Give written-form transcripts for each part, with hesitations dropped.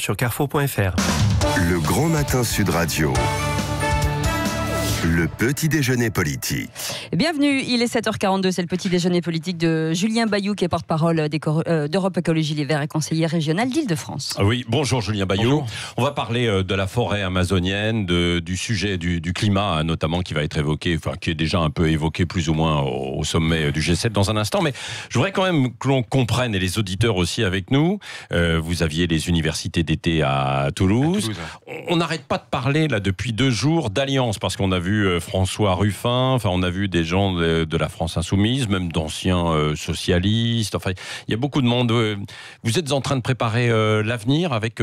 sur carrefour.fr. Le Grand Matin Sud Radio. Le petit déjeuner politique. Bienvenue, il est 7h42, c'est le petit déjeuner politique de Julien Bayou qui est porte-parole d'Europe Écologie Les Verts et conseiller régional d'Île-de-France. Oui, bonjour Julien Bayou. Bonjour. On va parler de la forêt amazonienne, du sujet du climat notamment qui va être évoqué, enfin qui est déjà un peu évoqué plus ou moins au sommet du G7 dans un instant. Mais je voudrais quand même que l'on comprenne, et les auditeurs aussi avec nous, vous aviez les universités d'été à Toulouse. On n'arrête pas de parler là depuis 2 jours d'alliance, parce qu'on a vu François Ruffin, enfin on a vu des gens de la France Insoumise, même d'anciens socialistes. Enfin, il y a beaucoup de monde. Vous êtes en train de préparer l'avenir avec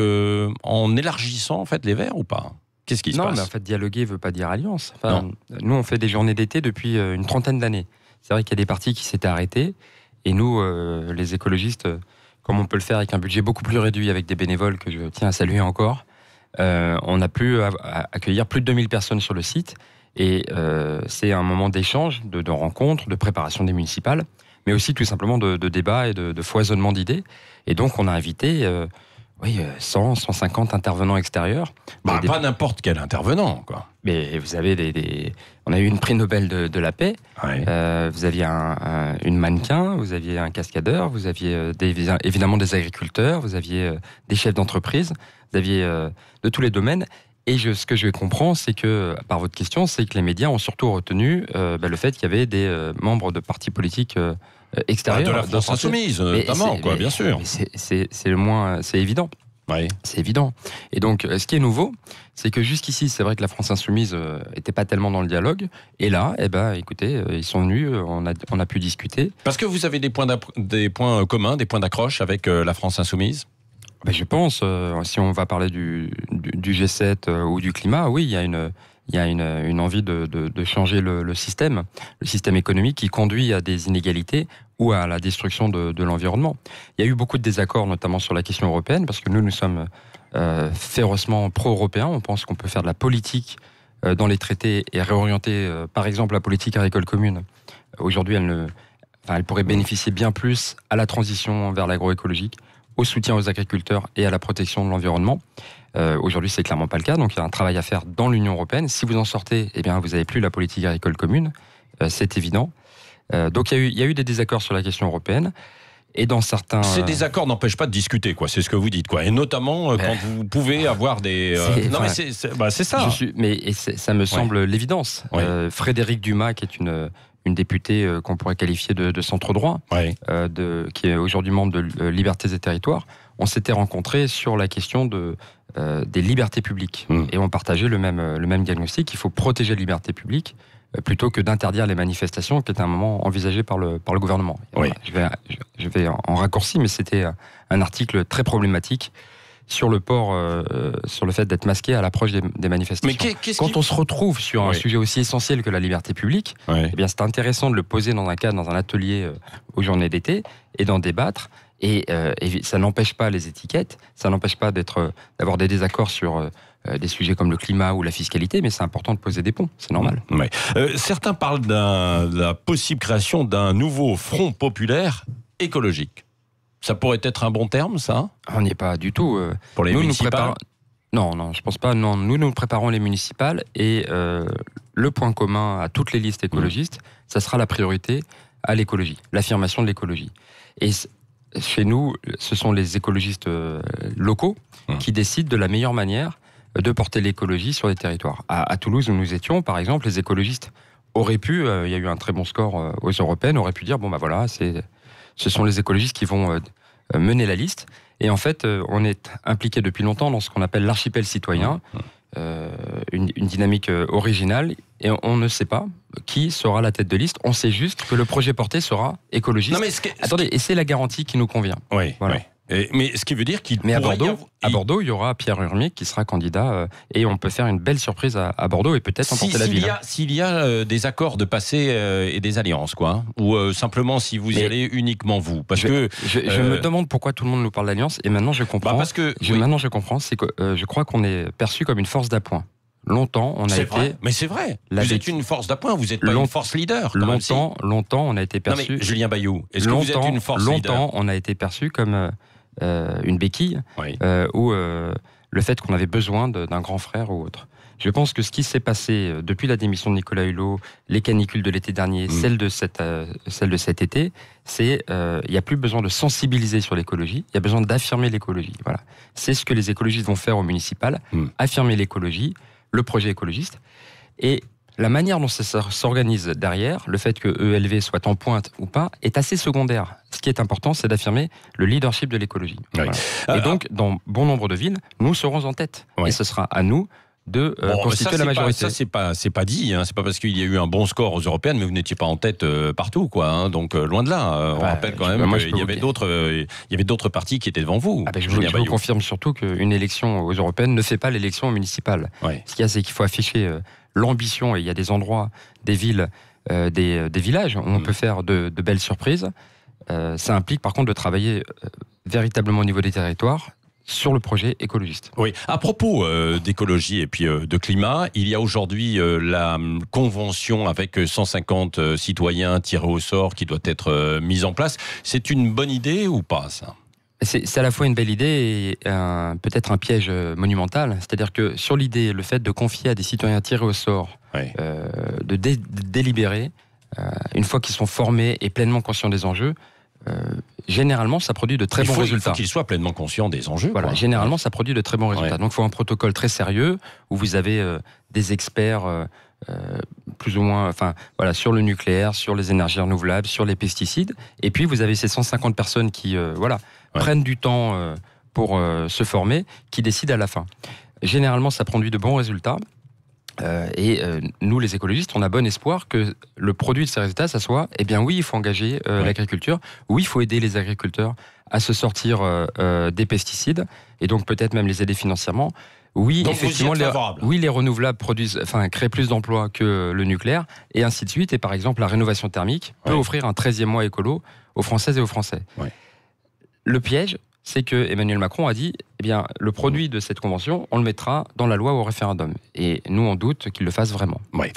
en élargissant en fait les Verts ou pas ? Qu'est-ce qui se passe ? Non, mais en fait, dialoguer veut pas dire alliance. Enfin, nous, on fait des journées d'été depuis une trentaine d'années. C'est vrai qu'il y a des partis qui s'étaient arrêtés, et nous, les écologistes, comme on peut le faire avec un budget beaucoup plus réduit, avec des bénévoles que je tiens à saluer encore, on a pu accueillir plus de 2000 personnes sur le site. Et c'est un moment d'échange, de rencontre, de préparation des municipales, mais aussi tout simplement de débat et de foisonnement d'idées. Et donc on a invité 100, 150 intervenants extérieurs. Pas n'importe quel intervenant, quoi. Mais vous avez on a eu une prix Nobel de la paix. Ouais. Vous aviez une mannequin, vous aviez un cascadeur, vous aviez évidemment des agriculteurs, vous aviez des chefs d'entreprise, vous aviez de tous les domaines. Et ce que je comprends, c'est que, par votre question, c'est que les médias ont surtout retenu le fait qu'il y avait des membres de partis politiques extérieurs. De la France Insoumise, notamment, bien sûr. C'est évident. Oui. C'est évident. Et donc, ce qui est nouveau, c'est que jusqu'ici, c'est vrai que la France Insoumise n'était pas tellement dans le dialogue. Et là, écoutez, ils sont venus, on a pu discuter. Parce que vous avez des points communs, des points d'accroche avec la France Insoumise ? Je pense, si on va parler du G7 ou du climat, oui, il y a une envie de changer le système économique qui conduit à des inégalités ou à la destruction de l'environnement. Il y a eu beaucoup de désaccords, notamment sur la question européenne, parce que nous sommes férocement pro-européens. On pense qu'on peut faire de la politique dans les traités et réorienter, par exemple, la politique agricole commune. Aujourd'hui, elle pourrait bénéficier bien plus à la transition vers l'agroécologique, au soutien aux agriculteurs et à la protection de l'environnement. Aujourd'hui, c'est clairement pas le cas, donc il y a un travail à faire dans l'Union européenne. Si vous en sortez, vous n'avez plus la politique agricole commune, c'est évident. Donc il y a eu des désaccords sur la question européenne, et dans certains... Ces désaccords n'empêchent pas de discuter, quoi. C'est ce que vous dites, quoi. Et notamment quand vous pouvez avoir des... c'est ça. Ça me semble l'évidence. Oui. Frédérique Dumas, qui est une députée qu'on pourrait qualifier de centre-droit, qui est aujourd'hui membre de Libertés et Territoires, on s'était rencontrés sur la question des libertés publiques. Et on partageait le même diagnostic. Il faut protéger les libertés publiques plutôt que d'interdire les manifestations, qui était un moment envisagé par le gouvernement. Oui. Voilà, je vais en raccourci, mais c'était un article très problématique sur le fait d'être masqué à l'approche des manifestations. Mais quand on se retrouve sur un sujet aussi essentiel que la liberté publique, c'est intéressant de le poser dans un atelier aux journées d'été et d'en débattre. Et ça n'empêche pas les étiquettes, ça n'empêche pas d'avoir des désaccords sur des sujets comme le climat ou la fiscalité, mais c'est important de poser des ponts, c'est normal. Certains parlent de la possible création d'un nouveau front populaire écologique. Ça pourrait être un bon terme, ça ? On n'y est pas du tout. Pour les municipales ? Non, je pense pas. Non, nous préparons les municipales, et le point commun à toutes les listes écologistes, ça sera la priorité à l'écologie, l'affirmation de l'écologie. Et chez nous, ce sont les écologistes locaux qui décident de la meilleure manière de porter l'écologie sur les territoires. À Toulouse, où nous étions, par exemple, les écologistes auraient pu, il y a eu un très bon score aux européennes, auraient pu dire, ce sont les écologistes qui vont mener la liste. Et en fait, on est impliqué depuis longtemps dans ce qu'on appelle l'archipel citoyen, une dynamique originale, et on ne sait pas qui sera la tête de liste. On sait juste que le projet porté sera écologiste. Et c'est la garantie qui nous convient. Oui, voilà. Oui. Mais ce qui veut dire qu'il à Bordeaux, il y aura Pierre Urmic qui sera candidat, et on peut faire une belle surprise à Bordeaux et peut-être emporter la ville. S'il y a des accords de passé et des alliances, quoi, ou simplement si vous y allez uniquement vous, parce que je me demande pourquoi tout le monde nous parle d'alliance, et maintenant je comprends. Maintenant je comprends, c'est que je crois qu'on est perçu comme une force d'appoint. Longtemps, on a été... Vrai. Mais c'est vrai. Vous êtes une force d'appoint, vous n'êtes pas une force leader. Longtemps, on a été perçu... Non mais Julien Bayou, est-ce que vous êtes une force leader ? Longtemps, on a été perçu comme une béquille, Oui. ou le fait qu'on avait besoin d'un grand frère ou autre. Je pense que ce qui s'est passé depuis la démission de Nicolas Hulot, les canicules de l'été dernier, celle de cet été, c'est il n'y a plus besoin de sensibiliser sur l'écologie, il y a besoin d'affirmer l'écologie. Voilà. C'est ce que les écologistes vont faire au municipal, affirmer l'écologie, le projet écologiste. Et la manière dont ça s'organise derrière, le fait que ELV soit en pointe ou pas, est assez secondaire. Ce qui est important, c'est d'affirmer le leadership de l'écologie. Oui. Voilà. Et donc, dans bon nombre de villes, nous serons en tête. Oui. Et ce sera à nous de constituer la majorité. C'est pas dit. Hein. C'est pas parce qu'il y a eu un bon score aux européennes, mais vous n'étiez pas en tête partout, quoi. Hein. Donc loin de là. On rappelle quand même qu'il y avait d'autres partis qui étaient devant vous. Je vous confirme surtout qu'une élection aux européennes ne fait pas l'élection municipale. Oui. Ce qu'il y a, c'est qu'il faut afficher l'ambition, et il y a des endroits, des villes, des villages où on peut faire de belles surprises. Ça implique par contre de travailler véritablement au niveau des territoires sur le projet écologiste. Oui. À propos d'écologie et puis de climat, il y a aujourd'hui la convention avec 150 citoyens tirés au sort qui doit être mise en place. C'est une bonne idée ou pas, ça ? C'est à la fois une belle idée et peut-être un piège monumental. C'est-à-dire que sur l'idée, le fait de confier à des citoyens tirés au sort, de délibérer, une fois qu'ils sont formés et pleinement conscients des enjeux, généralement, ça produit de très bons résultats. Il faut qu'ils soient pleinement conscients des enjeux. Voilà, généralement, ça produit de très bons résultats. Donc, il faut un protocole très sérieux où vous avez des experts plus ou moins, sur le nucléaire, sur les énergies renouvelables, sur les pesticides. Et puis, vous avez ces 150 personnes qui, prennent du temps pour se former, qui décident à la fin. Généralement, ça produit de bons résultats. Nous, les écologistes, on a bon espoir que le produit de ces résultats, ça soit, oui, il faut engager l'agriculture, oui, il faut aider les agriculteurs à se sortir des pesticides, et donc peut-être même les aider financièrement. Oui, donc effectivement, les renouvelables créent plus d'emplois que le nucléaire, et ainsi de suite. Et par exemple, la rénovation thermique peut offrir un 13e mois écolo aux Françaises et aux Français. Ouais. Le piège, c'est que Emmanuel Macron a dit, le produit de cette convention, on le mettra dans la loi ou au référendum. Et nous, on doute qu'il le fasse vraiment. Ouais.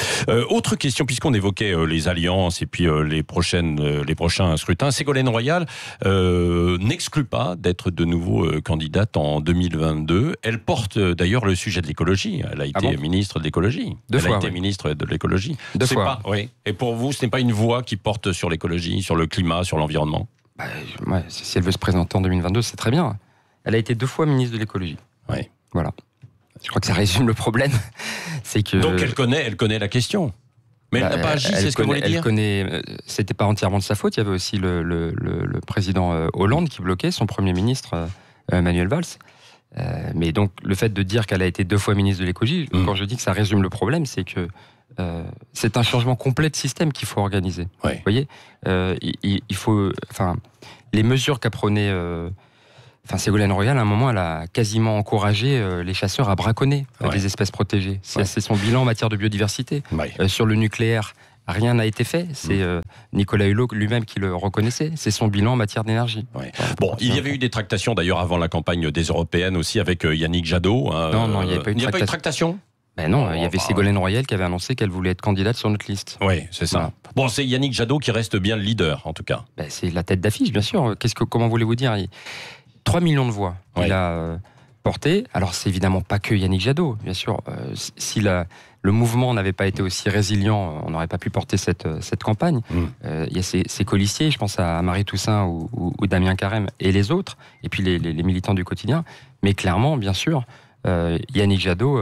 Autre question, puisqu'on évoquait les alliances et puis les prochains scrutins, Ségolène Royal n'exclut pas d'être de nouveau candidate en 2022. Elle porte d'ailleurs le sujet de l'écologie. Elle a été ministre de l'écologie. Ministre de l'écologie. Deux fois. Et pour vous, ce n'est pas une voix qui porte sur l'écologie, sur le climat, sur l'environnement ? Si elle veut se présenter en 2022, c'est très bien. Elle a été 2 fois ministre de l'écologie. Oui. Voilà. Je crois que ça résume le problème. C'est que... Donc elle connaît la question. Mais elle n'a pas agi, c'est ce que vous voulez dire ? C'était pas entièrement de sa faute. Il y avait aussi le président Hollande qui bloquait, son Premier ministre Manuel Valls. Mais donc le fait de dire qu'elle a été 2 fois ministre de l'écologie, quand je dis que ça résume le problème, c'est que c'est un changement complet de système qu'il faut organiser. Oui. Vous voyez, il faut, les mesures qu'a prôné Ségolène Royal, à un moment, elle a quasiment encouragé les chasseurs à braconner des espèces protégées. C'est son bilan en matière de biodiversité. Sur le nucléaire, rien n'a été fait. C'est Nicolas Hulot lui-même qui le reconnaissait. C'est son bilan en matière d'énergie. Il y avait eu des tractations d'ailleurs avant la campagne des européennes aussi avec Yannick Jadot. Non, il n'y avait pas eu de tractation. Non, il y avait Ségolène Royal qui avait annoncé qu'elle voulait être candidate sur notre liste. Oui, c'est ça. Voilà. Bon, c'est Yannick Jadot qui reste bien le leader, en tout cas. C'est la tête d'affiche, bien sûr. Comment voulez-vous dire 3 millions de voix il a porté. Alors, c'est évidemment pas que Yannick Jadot, bien sûr. Si le mouvement n'avait pas été aussi résilient, on n'aurait pas pu porter cette campagne. Il y a ses colistiers, je pense à Marie Toussaint ou Damien Carême et les autres, et puis les militants du quotidien. Mais clairement, bien sûr, Yannick Jadot,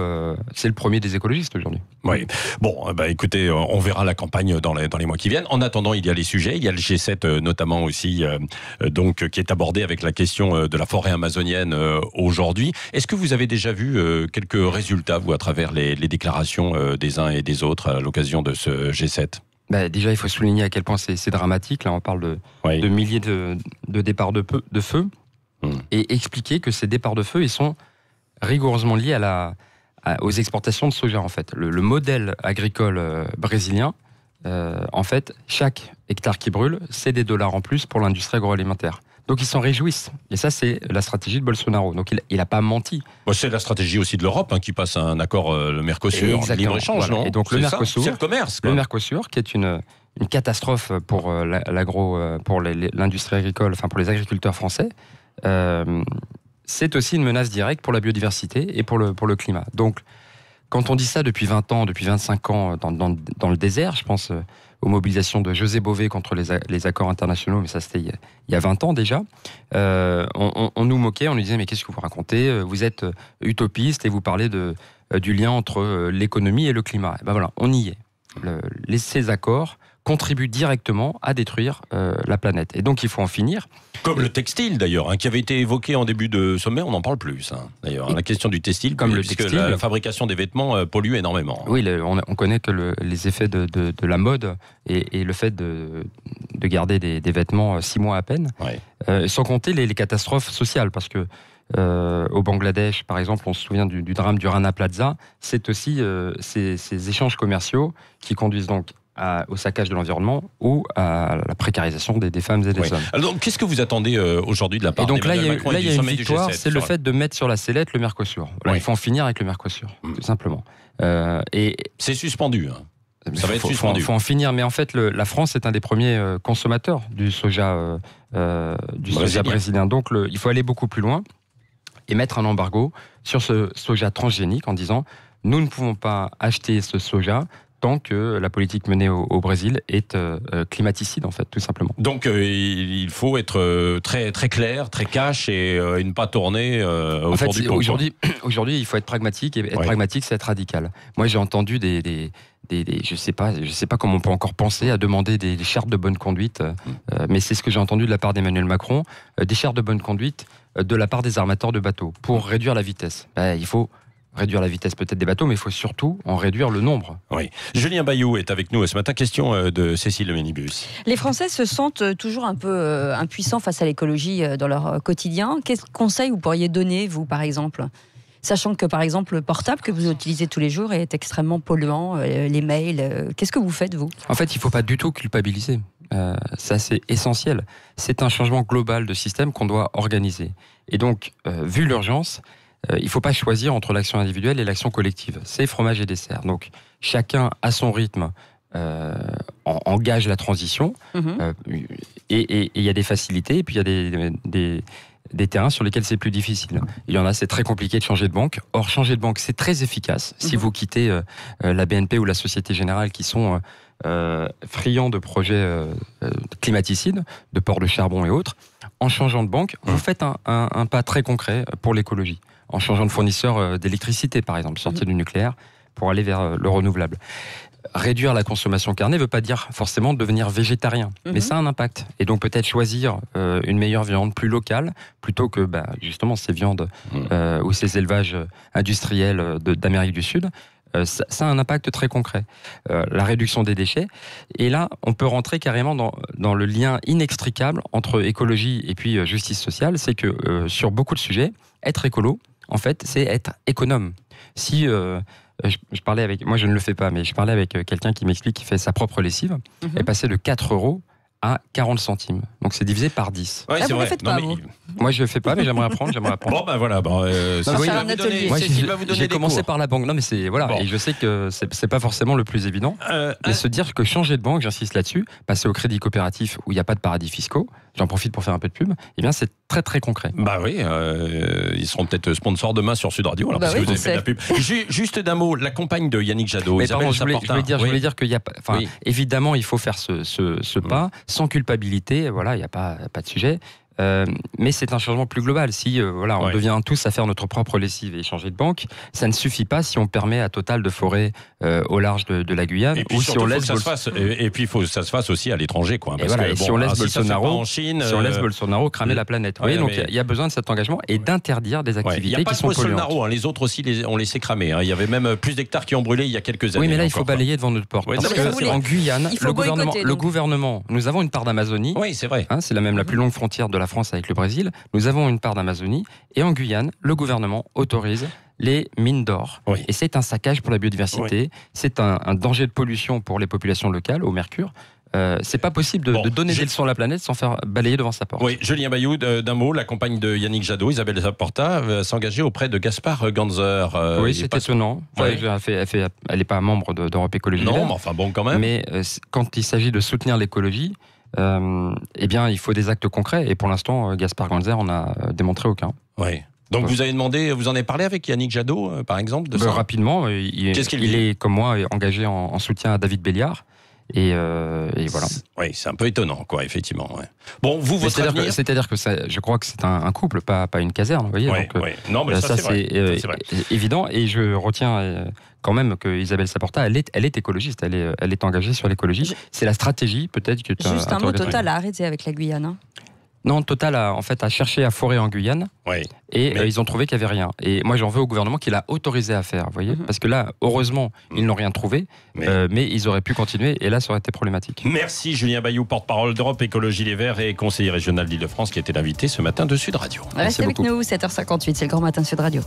c'est le premier des écologistes aujourd'hui. Oui. Bon, écoutez, on verra la campagne dans les mois qui viennent. En attendant, il y a les sujets. Il y a le G7 notamment aussi, qui est abordé avec la question de la forêt amazonienne aujourd'hui. Est-ce que vous avez déjà vu quelques résultats, vous, à travers les déclarations des uns et des autres à l'occasion de ce G7 ? Déjà, il faut souligner à quel point c'est dramatique. Là, on parle de milliers de départs de feu. Et expliquer que ces départs de feu, ils sont rigoureusement lié aux exportations de soja, en fait. Le modèle agricole brésilien, en fait, chaque hectare qui brûle, c'est des dollars en plus pour l'industrie agroalimentaire. Donc ils s'en réjouissent. Et ça, c'est la stratégie de Bolsonaro. Donc il n'a pas menti. C'est la stratégie aussi de l'Europe qui passe à un accord, le Mercosur, libre-échange, non ? Et donc le Mercosur, c'est le commerce, quoi. Le Mercosur, qui est une catastrophe pour l'industrie agricole, pour les agriculteurs français, c'est aussi une menace directe pour la biodiversité et pour le climat. Donc, quand on dit ça depuis 20 ans, depuis 25 ans dans le désert, je pense aux mobilisations de José Bové contre les accords internationaux, mais ça c'était il y a 20 ans déjà, on nous moquait, on nous disait mais qu'est-ce que vous racontez, vous êtes utopiste et vous parlez du lien entre l'économie et le climat. Et ben voilà, on y est. Ces accords contribuent directement à détruire la planète. Et donc il faut en finir. Comme le textile d'ailleurs, qui avait été évoqué en début de sommet, on n'en parle plus. D'ailleurs, la question du textile, comme le puisque textile, la fabrication des vêtements pollue énormément. Oui, on connaît que les effets de la mode et le fait de garder des vêtements 6 mois à peine, sans compter les catastrophes sociales, parce que au Bangladesh, par exemple, on se souvient du drame du Rana Plaza, c'est aussi ces échanges commerciaux qui conduisent donc au saccage de l'environnement ou à la précarisation des femmes et des hommes. Alors, qu'est-ce que vous attendez aujourd'hui de la part d'Emmanuel Macron? Et donc là, il y a une victoire, c'est le fait de mettre sur la sellette le Mercosur. Voilà, il faut en finir avec le Mercosur, tout simplement. Et c'est suspendu. Ça va être suspendu. Il faut en finir, mais en fait, la France est un des premiers consommateurs du soja brésilien. Donc, il faut aller beaucoup plus loin et mettre un embargo sur ce soja transgénique en disant nous ne pouvons pas acheter ce soja tant que la politique menée au Brésil est climaticide, en fait, tout simplement. Donc, il faut être très, très clair, très cash et ne pas tourner autour du pot. Aujourd'hui, il faut être pragmatique, et être pragmatique, c'est être radical. Moi, j'ai entendu je sais pas comment on peut encore penser à demander des chartes de bonne conduite, mais c'est ce que j'ai entendu de la part d'Emmanuel Macron, des chartes de bonne conduite de la part des armateurs de bateaux, pour réduire la vitesse. Il faut réduire la vitesse peut-être des bateaux, mais il faut surtout en réduire le nombre. Oui. Julien Bayou est avec nous ce matin. Question de Cécile Le Ménibus. Les Français se sentent toujours un peu impuissants face à l'écologie dans leur quotidien. Quels conseils vous pourriez donner, vous, par exemple ? Sachant que, par exemple, le portable que vous utilisez tous les jours est extrêmement polluant, les mails, qu'est-ce que vous faites, vous ? En fait, il ne faut pas du tout culpabiliser. Ça, c'est essentiel. C'est un changement global de système qu'on doit organiser. Et donc, vu l'urgence, il ne faut pas choisir entre l'action individuelle et l'action collective. C'est fromage et dessert. Donc, chacun, à son rythme, engage la transition. Et il y a des facilités, et puis il y a des terrains sur lesquels c'est plus difficile. Il y en a, c'est très compliqué de changer de banque. Or, changer de banque, c'est très efficace. Si vous quittez la BNP ou la Société Générale, qui sont friands de projets climaticides, de ports de charbon et autres, en changeant de banque, vous faites un pas très concret pour l'écologie. En changeant de fournisseur d'électricité, par exemple, sortir du nucléaire pour aller vers le renouvelable. Réduire la consommation carnée ne veut pas dire forcément devenir végétarien, mais ça a un impact. Et donc peut-être choisir une meilleure viande plus locale, plutôt que justement ces viandes ou ces élevages industriels d'Amérique du Sud. Ça a un impact très concret. La réduction des déchets. Et là, on peut rentrer carrément dans le lien inextricable entre écologie et puis justice sociale. C'est que sur beaucoup de sujets, être écolo, en fait, c'est être économe. Si je parlais avec, moi je ne le fais pas, mais je parlais avec quelqu'un qui m'explique qu'il fait sa propre lessive, est passé de 4 € à 40 centimes. Donc c'est divisé par 10. Ouais, c'est vous vrai. le faites pas, vous ? Moi je le fais pas, mais j'aimerais apprendre. Bon voilà. Cécile va vous donner. Moi, des j'ai commencé cours. par la banque. Non mais c'est voilà. Bon. Et je sais que c'est pas forcément le plus évident. Mais se dire que changer de banque, j'insiste là-dessus, passer au crédit coopératif où il n'y a pas de paradis fiscaux. J'en profite pour faire un peu de pub. Eh bien, c'est très très concret. Bah oui, ils seront peut-être sponsors demain sur Sud Radio, parce que vous avez fait de la pub. Juste d'un mot, la compagne de Yannick Jadot. Mais pardon, je voulais dire qu'il y a, évidemment, il faut faire ce pas sans culpabilité. Voilà, il n'y a pas de sujet. Mais c'est un changement plus global. Si on devient tous à faire notre propre lessive et changer de banque, ça ne suffit pas si on permet à Total de forer au large de la Guyane. Et puis ou si on laisse et puis il faut que ça se fasse aussi à l'étranger, quoi. Parce que, si on laisse Bolsonaro, Chine, cramer la planète. Oui, donc il y a besoin de cet engagement et d'interdire des activités qui sont polluantes. Il n'y a pas que Bolsonaro, les autres aussi ont laissé cramer. Il y avait même plus d'hectares qui ont brûlé il y a quelques années. Oui, mais là il faut balayer devant notre porte. Parce qu'en Guyane, le gouvernement, nous avons une part d'Amazonie. Oui, c'est vrai. C'est même la plus longue frontière de la France avec le Brésil. Nous avons une part d'Amazonie et en Guyane, le gouvernement autorise les mines d'or. Oui. Et c'est un saccage pour la biodiversité, c'est un danger de pollution pour les populations locales au mercure. C'est pas possible de donner des leçons à la planète sans faire balayer devant sa porte. Oui, Julien Bayou, d'un mot, la compagne de Yannick Jadot, Isabelle Zaporta, va s'engager auprès de Gaspard Ganzer. Oui, c'est étonnant. Elle n'est pas membre d'Europe Écologie. Non, mais enfin bon quand même. Mais quand il s'agit de soutenir l'écologie, eh bien, il faut des actes concrets. Et pour l'instant, Gaspard Ganzer en a démontré aucun. Oui. Donc vous avez demandé, vous en avez parlé avec Yannick Jadot, par exemple, de ça ? Rapidement, Qu'est-ce qu'il dit ? il est, comme moi, engagé en soutien à David Béliard. Et voilà. Oui, c'est un peu étonnant, quoi, effectivement. Ouais. Bon, vous, votre c'est-à-dire que je crois que c'est un couple, pas une caserne, vous voyez. Ouais, donc, ouais. Non, mais ça, c'est vrai. Évident. Et je retiens quand même que Isabelle Saporta, elle est écologiste, elle est engagée sur l'écologie. C'est la stratégie, peut-être que. Juste un mot, Total a arrêté avec la Guyane. Hein. Non, Total a cherché à forer en Guyane. Oui. Et ils ont trouvé qu'il n'y avait rien. Et moi, j'en veux au gouvernement qui l'a autorisé à faire, vous voyez. Parce que là, heureusement, ils n'ont rien trouvé, mais ils auraient pu continuer, et là, ça aurait été problématique. Merci Julien Bayou, porte-parole d'Europe Écologie Les Verts et conseiller régional d'Île-de-France, qui était l'invité ce matin de Sud Radio. Restez avec nous, 7h58, c'est le Grand Matin Sud Radio.